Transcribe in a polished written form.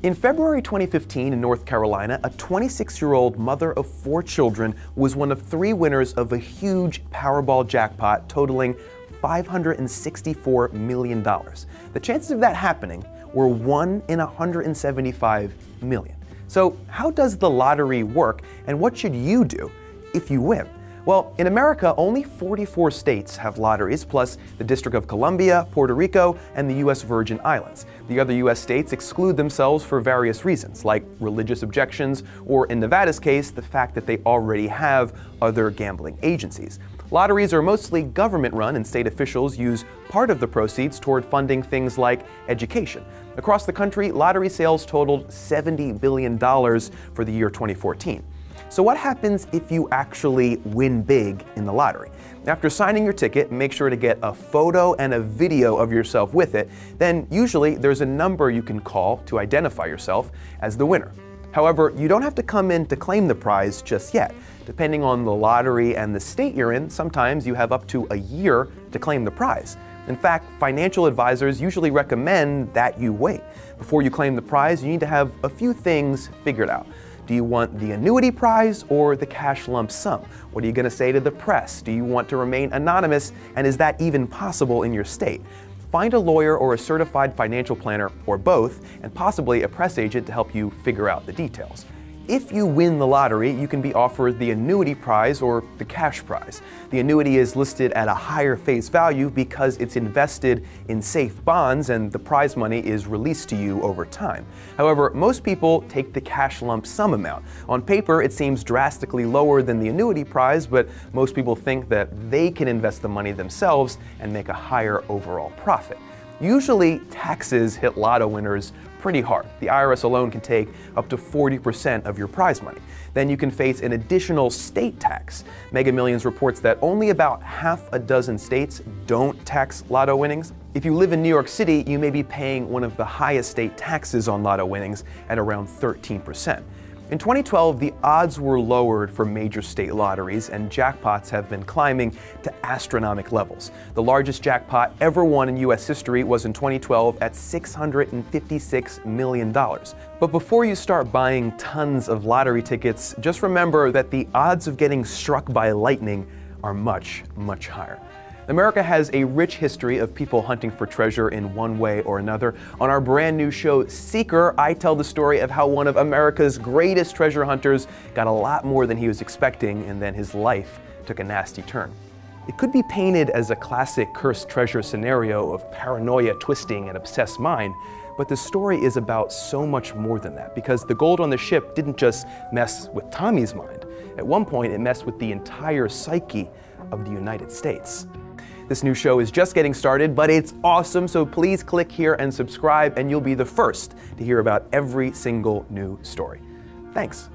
In February 2015 in North Carolina, a 26-year-old mother of 4 children was one of 3 winners of a huge Powerball jackpot totaling $564 million. The chances of that happening were 1 in 175 million. So how does the lottery work, and what should you do if you win? Well, in America, only 44 states have lotteries, plus the District of Columbia, Puerto Rico, and the U.S. Virgin Islands. The other U.S. states exclude themselves for various reasons, like religious objections, or in Nevada's case, the fact that they already have other gambling agencies. Lotteries are mostly government-run, and state officials use part of the proceeds toward funding things like education. Across the country, lottery sales totaled $70 billion for the year 2014. So what happens if you actually win big in the lottery? After signing your ticket, make sure to get a photo and a video of yourself with it. Then usually there's a number you can call to identify yourself as the winner. However, you don't have to come in to claim the prize just yet. Depending on the lottery and the state you're in, sometimes you have up to a year to claim the prize. In fact, financial advisors usually recommend that you wait. Before you claim the prize, you need to have a few things figured out. Do you want the annuity prize or the cash lump sum? What are you going to say to the press? Do you want to remain anonymous? And is that even possible in your state? Find a lawyer or a certified financial planner, or both, and possibly a press agent to help you figure out the details. If you win the lottery, you can be offered the annuity prize or the cash prize. The annuity is listed at a higher face value because it's invested in safe bonds and the prize money is released to you over time. However, most people take the cash lump sum amount. On paper, it seems drastically lower than the annuity prize, but most people think that they can invest the money themselves and make a higher overall profit. Usually, taxes hit lotto winners pretty hard. The IRS alone can take up to 40% of your prize money. Then you can face an additional state tax. Mega Millions reports that only about half a dozen states don't tax lotto winnings. If you live in New York City, you may be paying one of the highest state taxes on lotto winnings at around 13%. In 2012, the odds were lowered for major state lotteries, and jackpots have been climbing to astronomical levels. The largest jackpot ever won in U.S. history was in 2012 at $656 million. But before you start buying tons of lottery tickets, just remember that the odds of getting struck by lightning are much, much higher. America has a rich history of people hunting for treasure in one way or another. On our brand new show, Seeker, I tell the story of how one of America's greatest treasure hunters got a lot more than he was expecting, and then his life took a nasty turn. It could be painted as a classic cursed treasure scenario of paranoia twisting an obsessed mind, but the story is about so much more than that, because the gold on the ship didn't just mess with Tommy's mind. At one point, it messed with the entire psyche of the United States. This new show is just getting started, but it's awesome, so please click here and subscribe, and you'll be the first to hear about every single new story. Thanks.